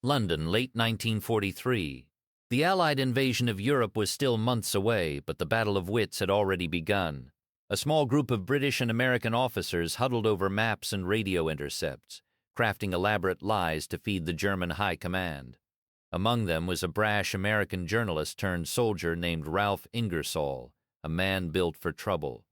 London, late 1943. The Allied invasion of Europe was still months away, but the Battle of Wits had already begun. A small group of British and American officers huddled over maps and radio intercepts, crafting elaborate lies to feed the German high command. Among them was a brash American journalist-turned-soldier named Ralph Ingersoll, a man built for trouble.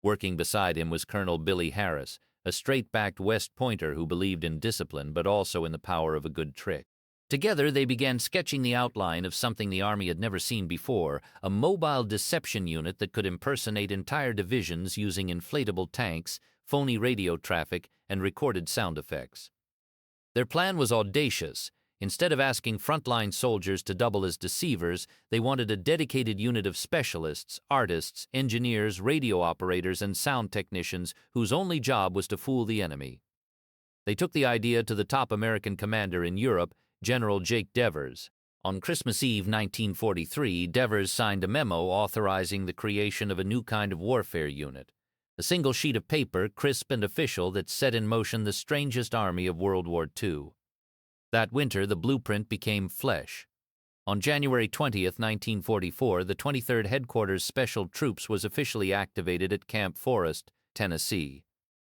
Working beside him was Colonel Billy Harris, a straight-backed West Pointer who believed in discipline but also in the power of a good trick. Together they began sketching the outline of something the Army had never seen before, a mobile deception unit that could impersonate entire divisions using inflatable tanks, phony radio traffic, and recorded sound effects. Their plan was audacious. Instead of asking frontline soldiers to double as deceivers, they wanted a dedicated unit of specialists, artists, engineers, radio operators, and sound technicians whose only job was to fool the enemy. They took the idea to the top American commander in Europe, General Jake Devers. On Christmas Eve 1943, Devers signed a memo authorizing the creation of a new kind of warfare unit, a single sheet of paper, crisp and official, that set in motion the strangest army of World War II. That winter, the blueprint became flesh. On January 20th, 1944, the 23rd Headquarters Special Troops was officially activated at Camp Forest, Tennessee.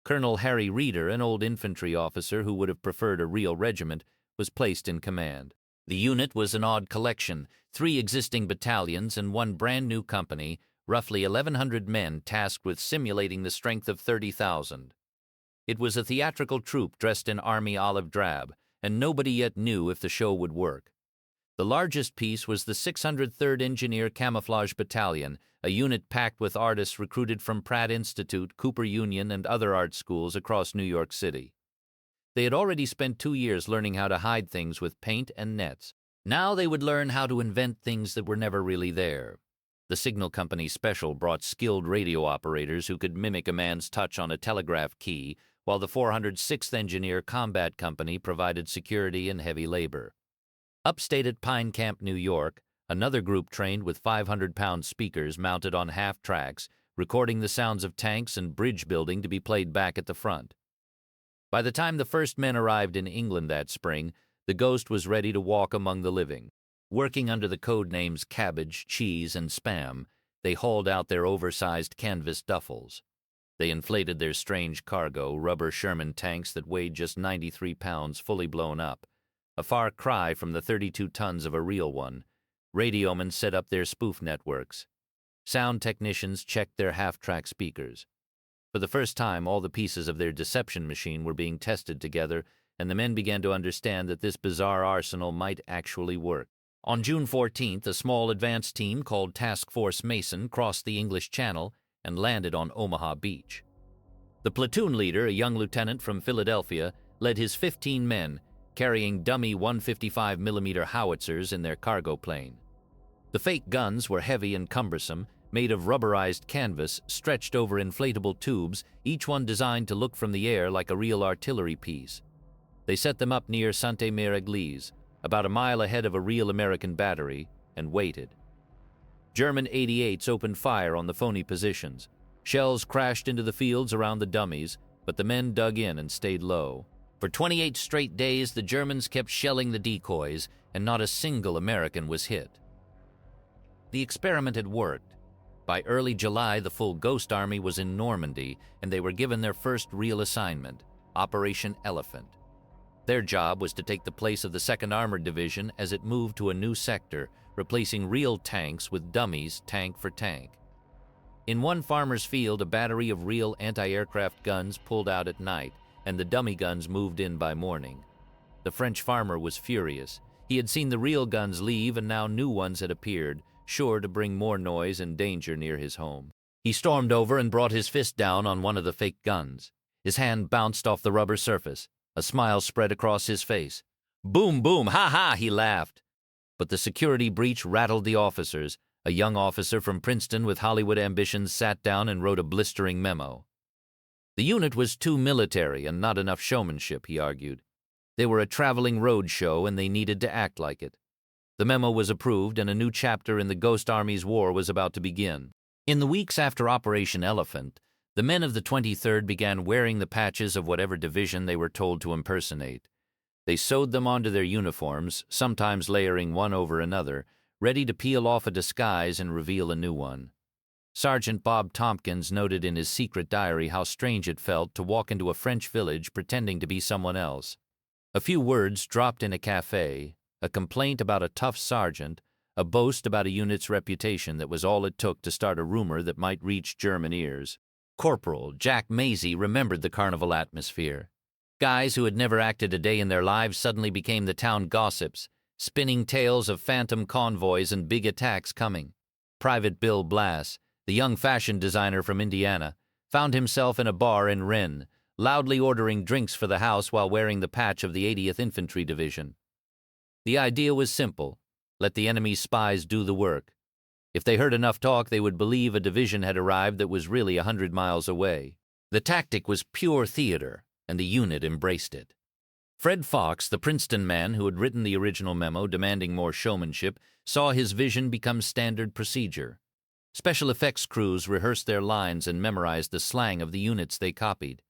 Colonel Harry Reeder, an old infantry officer who would have preferred a real regiment, was placed in command. The unit was an odd collection, 3 existing battalions and 1 brand-new company, roughly 1,100 men tasked with simulating the strength of 30,000. It was a theatrical troupe dressed in Army olive drab, and nobody yet knew if the show would work. The largest piece was the 603rd Engineer Camouflage Battalion, a unit packed with artists recruited from Pratt Institute, Cooper Union, and other art schools across New York City. They had already spent 2 years learning how to hide things with paint and nets. Now they would learn how to invent things that were never really there. The Signal Company Special brought skilled radio operators who could mimic a man's touch on a telegraph key, while the 406th Engineer Combat Company provided security and heavy labor. Upstate at Pine Camp, New York, another group trained with 500-pound speakers mounted on half-tracks, recording the sounds of tanks and bridge building to be played back at the front. By the time the first men arrived in England that spring, the Ghost was ready to walk among the living. Working under the code names Cabbage, Cheese, and Spam, they hauled out their oversized canvas duffels. They inflated their strange cargo, rubber Sherman tanks that weighed just 93 pounds fully blown up, a far cry from the 32 tons of a real one. Radiomen set up their spoof networks. Sound technicians checked their half-track speakers. For the first time, all the pieces of their deception machine were being tested together, and the men began to understand that this bizarre arsenal might actually work. On June 14th, a small advance team called Task Force Mason crossed the English Channel and landed on Omaha Beach. The platoon leader, a young lieutenant from Philadelphia, led his 15 men, carrying dummy 155mm howitzers in their cargo plane. The fake guns were heavy and cumbersome, made of rubberized canvas stretched over inflatable tubes, each one designed to look from the air like a real artillery piece. They set them up near Sainte-Mère-Église, about a mile ahead of a real American battery, and waited. German 88s opened fire on the phony positions. Shells crashed into the fields around the dummies, but the men dug in and stayed low. For 28 straight days, the Germans kept shelling the decoys, and not a single American was hit. The experiment had worked. By early July, the full Ghost Army was in Normandy, and they were given their first real assignment, Operation Elephant. Their job was to take the place of the 2nd Armored Division as it moved to a new sector, replacing real tanks with dummies tank for tank. In one farmer's field, a battery of real anti-aircraft guns pulled out at night, and the dummy guns moved in by morning. The French farmer was furious. He had seen the real guns leave, and now new ones had appeared, sure to bring more noise and danger near his home. He stormed over and brought his fist down on one of the fake guns. His hand bounced off the rubber surface. A smile spread across his face. "Boom, boom, ha-ha," he laughed. But the security breach rattled the officers. A young officer from Princeton with Hollywood ambitions sat down and wrote a blistering memo. The unit was too military and not enough showmanship, he argued. They were a traveling road show and they needed to act like it. The memo was approved and a new chapter in the Ghost Army's war was about to begin. In the weeks after Operation Elephant, the men of the 23rd began wearing the patches of whatever division they were told to impersonate. They sewed them onto their uniforms, sometimes layering one over another, ready to peel off a disguise and reveal a new one. Sergeant Bob Tompkins noted in his secret diary how strange it felt to walk into a French village pretending to be someone else. A few words dropped in a cafe, a complaint about a tough sergeant, a boast about a unit's reputation that was all it took to start a rumor that might reach German ears. Corporal Jack Maisie remembered the carnival atmosphere. Guys who had never acted a day in their lives suddenly became the town gossips, spinning tales of phantom convoys and big attacks coming. Private Bill Blass, the young fashion designer from Indiana, found himself in a bar in Rennes, loudly ordering drinks for the house while wearing the patch of the 80th Infantry Division. The idea was simple: let the enemy's spies do the work. If they heard enough talk, they would believe a division had arrived that was really 100 miles away. The tactic was pure theater, and the unit embraced it. Fred Fox, the Princeton man who had written the original memo demanding more showmanship, saw his vision become standard procedure. Special effects crews rehearsed their lines and memorized the slang of the units they copied.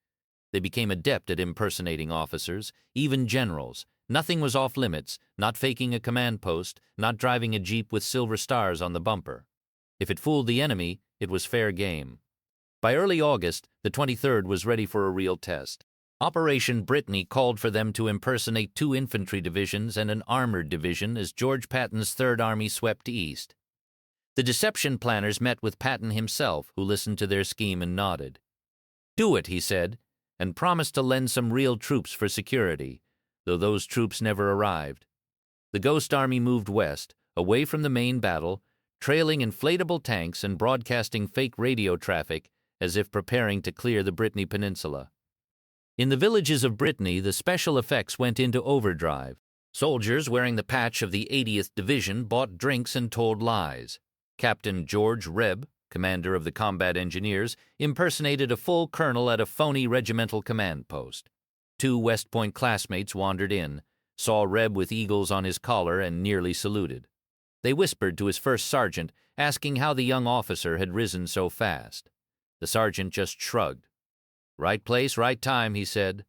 They became adept at impersonating officers, even generals. Nothing was off limits, not faking a command post, not driving a jeep with silver stars on the bumper. If it fooled the enemy, it was fair game. By early August, the 23rd was ready for a real test. Operation Brittany called for them to impersonate 2 infantry divisions and an armored division as George Patton's Third Army swept east. The deception planners met with Patton himself, who listened to their scheme and nodded. "Do it," he said, and promised to lend some real troops for security, though those troops never arrived. The Ghost Army moved west, away from the main battle, trailing inflatable tanks and broadcasting fake radio traffic as if preparing to clear the Brittany Peninsula. In the villages of Brittany, the special effects went into overdrive. Soldiers wearing the patch of the 80th Division bought drinks and told lies. Captain George Reb, commander of the combat engineers, impersonated a full colonel at a phony regimental command post. 2 West Point classmates wandered in, saw Reb with eagles on his collar, and nearly saluted. They whispered to his first sergeant, asking how the young officer had risen so fast. The sergeant just shrugged. "Right place, right time," he said.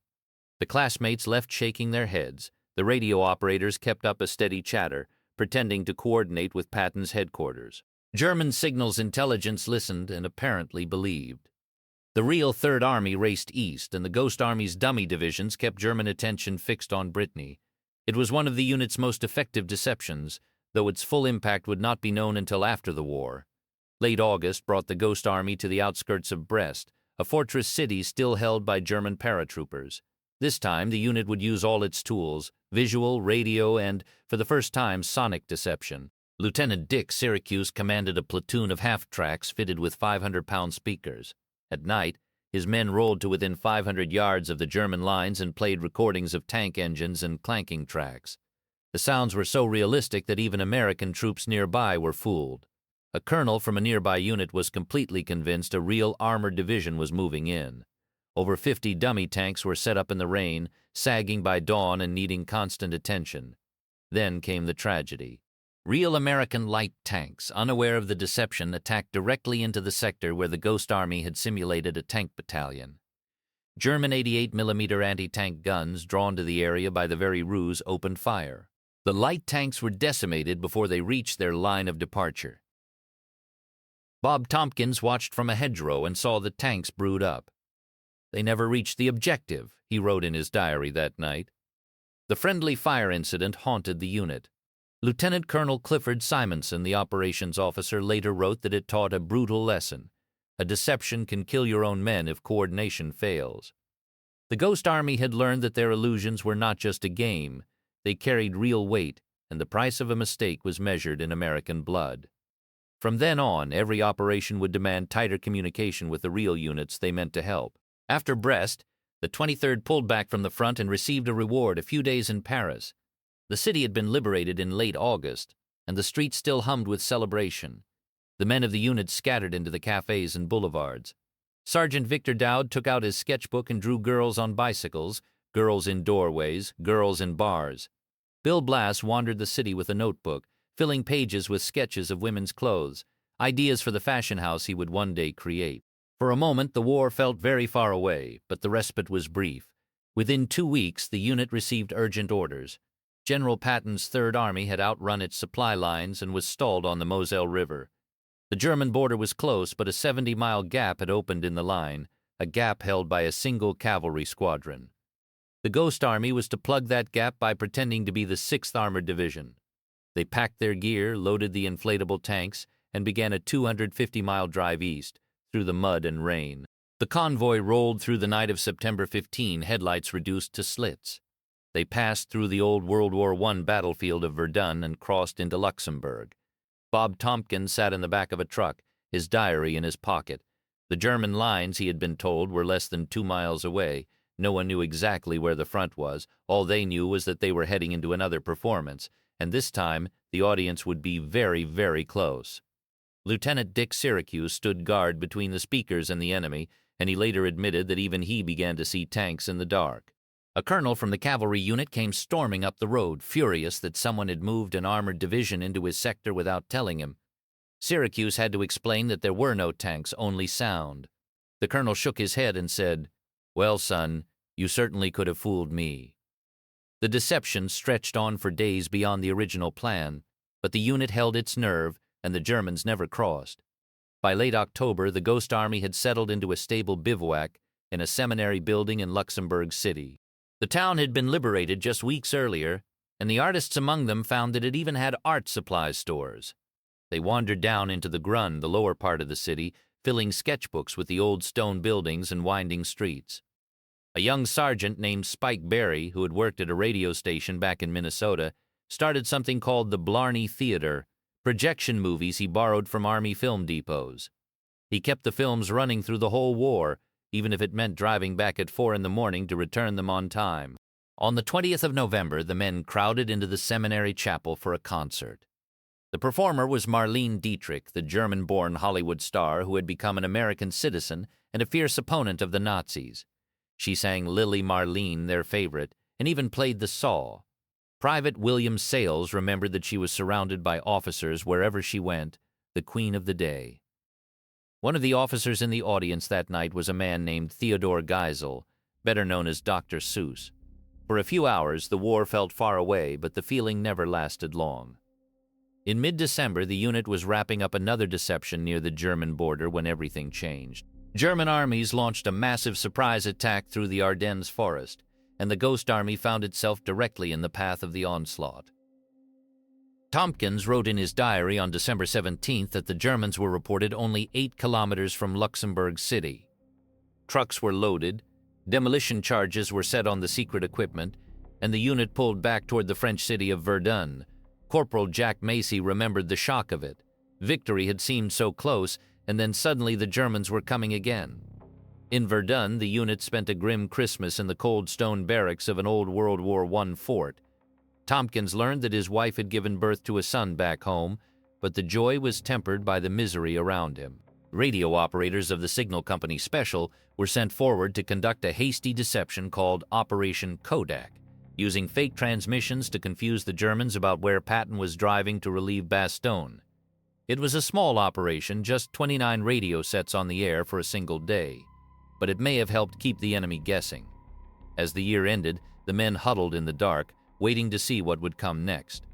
The classmates left shaking their heads. The radio operators kept up a steady chatter, pretending to coordinate with Patton's headquarters. German signals intelligence listened and apparently believed. The real Third Army raced east, and the Ghost Army's dummy divisions kept German attention fixed on Brittany. It was one of the unit's most effective deceptions, though its full impact would not be known until after the war. Late August brought the Ghost Army to the outskirts of Brest, a fortress city still held by German paratroopers. This time, the unit would use all its tools: visual, radio, and, for the first time, sonic deception. Lieutenant Dick Syracuse commanded a platoon of half-tracks fitted with 500-pound speakers. At night, his men rolled to within 500 yards of the German lines and played recordings of tank engines and clanking tracks. The sounds were so realistic that even American troops nearby were fooled. A colonel from a nearby unit was completely convinced a real armored division was moving in. Over 50 dummy tanks were set up in the rain, sagging by dawn and needing constant attention. Then came the tragedy. Real American light tanks, unaware of the deception, attacked directly into the sector where the Ghost Army had simulated a tank battalion. German 88mm anti-tank guns, drawn to the area by the very ruse, opened fire. The light tanks were decimated before they reached their line of departure. Bob Tompkins watched from a hedgerow and saw the tanks brewed up. "They never reached the objective," he wrote in his diary that night. The friendly fire incident haunted the unit. Lieutenant Colonel Clifford Simonson, the operations officer, later wrote that it taught a brutal lesson. A deception can kill your own men if coordination fails. The Ghost Army had learned that their illusions were not just a game. They carried real weight, and the price of a mistake was measured in American blood. From then on, every operation would demand tighter communication with the real units they meant to help. After Brest, the 23rd pulled back from the front and received a reward a few days in Paris. The city had been liberated in late August, and the streets still hummed with celebration. The men of the unit scattered into the cafes and boulevards. Sergeant Victor Dowd took out his sketchbook and drew girls on bicycles, girls in doorways, girls in bars. Bill Blass wandered the city with a notebook, filling pages with sketches of women's clothes, ideas for the fashion house he would one day create. For a moment, the war felt very far away, but the respite was brief. Within 2 weeks, the unit received urgent orders. General Patton's Third Army had outrun its supply lines and was stalled on the Moselle River. The German border was close, but a 70-mile gap had opened in the line, a gap held by a single cavalry squadron. The Ghost Army was to plug that gap by pretending to be the 6th Armored Division. They packed their gear, loaded the inflatable tanks, and began a 250-mile drive east, through the mud and rain. The convoy rolled through the night of September 15, headlights reduced to slits. They passed through the old World War I battlefield of Verdun and crossed into Luxembourg. Bob Tompkins sat in the back of a truck, his diary in his pocket. The German lines, he had been told, were less than 2 miles away. No one knew exactly where the front was. All they knew was that they were heading into another performance, and this time the audience would be very, very close. Lieutenant Dick Syracuse stood guard between the speakers and the enemy, and he later admitted that even he began to see tanks in the dark. A colonel from the cavalry unit came storming up the road, furious that someone had moved an armored division into his sector without telling him. Syracuse had to explain that there were no tanks, only sound. The colonel shook his head and said, "Well, son, you certainly could have fooled me." The deception stretched on for days beyond the original plan, but the unit held its nerve, and the Germans never crossed. By late October, the Ghost Army had settled into a stable bivouac in a seminary building in Luxembourg City. The town had been liberated just weeks earlier, and the artists among them found that it even had art supply stores. They wandered down into the Grun, the lower part of the city, filling sketchbooks with the old stone buildings and winding streets. A young sergeant named Spike Berry, who had worked at a radio station back in Minnesota, started something called the Blarney Theater, projection movies he borrowed from Army film depots. He kept the films running through the whole war, even if it meant driving back at 4 in the morning to return them on time. On the 20th of November, the men crowded into the seminary chapel for a concert. The performer was Marlene Dietrich, the German-born Hollywood star who had become an American citizen and a fierce opponent of the Nazis. She sang Lily Marlene, their favorite, and even played the saw. Private William Sales remembered that she was surrounded by officers wherever she went, the queen of the day. One of the officers in the audience that night was a man named Theodore Geisel, better known as Dr. Seuss. For a few hours, the war felt far away, but the feeling never lasted long. In mid-December, the unit was wrapping up another deception near the German border when everything changed. German armies launched a massive surprise attack through the Ardennes forest, and the Ghost Army found itself directly in the path of the onslaught. Tompkins wrote in his diary on December 17th that the Germans were reported only 8 kilometers from Luxembourg City. Trucks were loaded, demolition charges were set on the secret equipment, and the unit pulled back toward the French city of Verdun. Corporal Jack Macy remembered the shock of it. Victory had seemed so close, and then suddenly the Germans were coming again. In Verdun, the unit spent a grim Christmas in the cold stone barracks of an old World War I fort. Tompkins learned that his wife had given birth to a son back home, but the joy was tempered by the misery around him. Radio operators of the Signal Company Special were sent forward to conduct a hasty deception called Operation Kodak, using fake transmissions to confuse the Germans about where Patton was driving to relieve Bastogne. It was a small operation, just 29 radio sets on the air for a single day, but it may have helped keep the enemy guessing. As the year ended, the men huddled in the dark, waiting to see what would come next.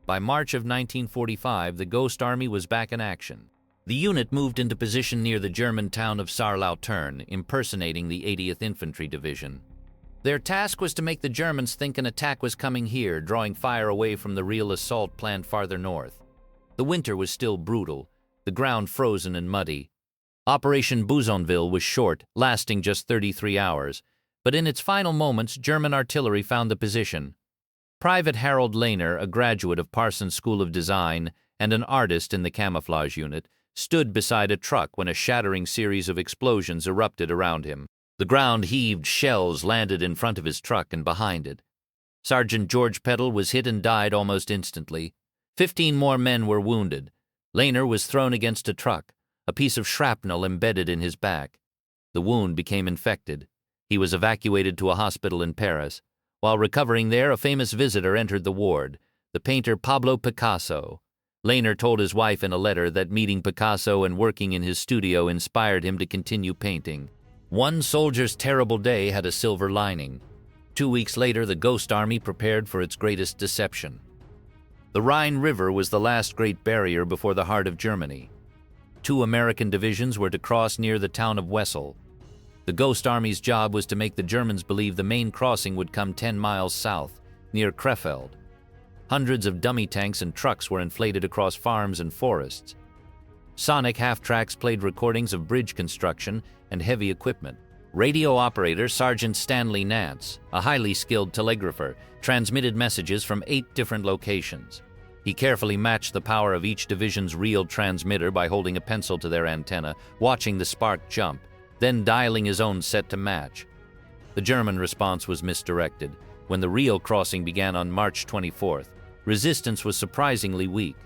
By March of 1945, the Ghost Army was back in action. The unit moved into position near the German town of Saarlautern, impersonating the 80th Infantry Division. Their task was to make the Germans think an attack was coming here, drawing fire away from the real assault planned farther north. The winter was still brutal, the ground frozen and muddy. Operation Bouzonville was short, lasting just 33 hours, but in its final moments, German artillery found the position. Private Harold Lehner, a graduate of Parsons School of Design and an artist in the camouflage unit, stood beside a truck when a shattering series of explosions erupted around him. The ground heaved, shells landed in front of his truck and behind it. Sergeant George Peddle was hit and died almost instantly. 15 more men were wounded. Lehner was thrown against a truck, a piece of shrapnel embedded in his back. The wound became infected. He was evacuated to a hospital in Paris. While recovering there, a famous visitor entered the ward, the painter Pablo Picasso. Lehner told his wife in a letter that meeting Picasso and working in his studio inspired him to continue painting. One soldier's terrible day had a silver lining. 2 weeks later, the Ghost Army prepared for its greatest deception. The Rhine River was the last great barrier before the heart of Germany. 2 American divisions were to cross near the town of Wessel. The Ghost Army's job was to make the Germans believe the main crossing would come 10 miles south, near Krefeld. Hundreds of dummy tanks and trucks were inflated across farms and forests. Sonic half-tracks played recordings of bridge construction and heavy equipment. Radio operator Sergeant Stanley Nance, a highly skilled telegrapher, transmitted messages from 8 different locations. He carefully matched the power of each division's reel transmitter by holding a pencil to their antenna, watching the spark jump, then dialing his own set to match. The German response was misdirected. When the real crossing began on March 24th, resistance was surprisingly weak.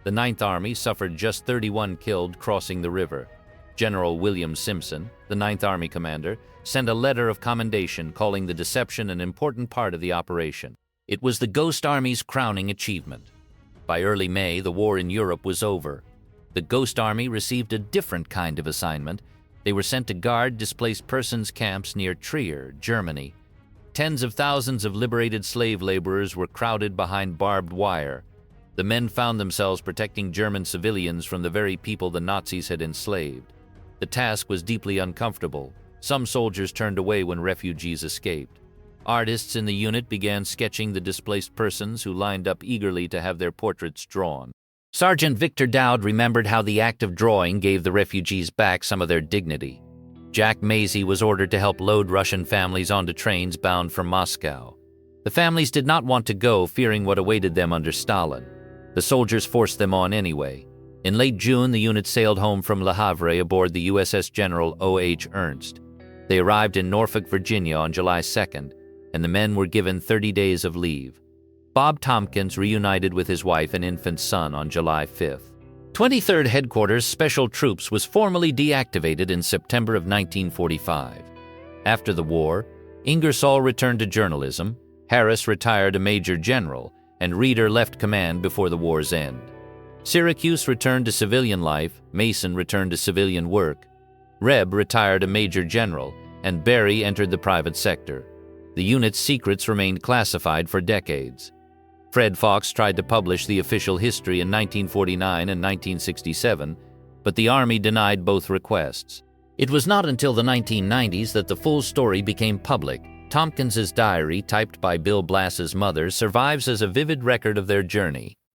The 9th Army suffered just 31 killed crossing the river. General William Simpson, the 9th Army commander, sent a letter of commendation calling the deception an important part of the operation. It was the Ghost Army's crowning achievement. By early May, the war in Europe was over. The Ghost Army received a different kind of assignment. They were sent to guard displaced persons camps near Trier, Germany. Tens of thousands of liberated slave laborers were crowded behind barbed wire. The men found themselves protecting German civilians from the very people the Nazis had enslaved. The task was deeply uncomfortable. Some soldiers turned away when refugees escaped. Artists in the unit began sketching the displaced persons who lined up eagerly to have their portraits drawn. Sergeant Victor Dowd remembered how the act of drawing gave the refugees back some of their dignity. Jack Maisie was ordered to help load Russian families onto trains bound for Moscow. The families did not want to go, fearing what awaited them under Stalin. The soldiers forced them on anyway. In late June, the unit sailed home from Le Havre aboard the USS General O.H. Ernst. They arrived in Norfolk, Virginia on July 2nd, and the men were given 30 days of leave. Bob Tompkins reunited with his wife and infant son on July 5th. 23rd Headquarters Special Troops was formally deactivated in September of 1945. After the war, Ingersoll returned to journalism, Harris retired a major general, and Reeder left command before the war's end. Syracuse returned to civilian life, Mason returned to civilian work, Reb retired a major general, and Berry entered the private sector. The unit's secrets remained classified for decades. Fred Fox tried to publish the official history in 1949 and 1967, but the Army denied both requests. It was not until the 1990s that the full story became public. Tompkins's diary, typed by Bill Blass's mother, survives as a vivid record of their journey.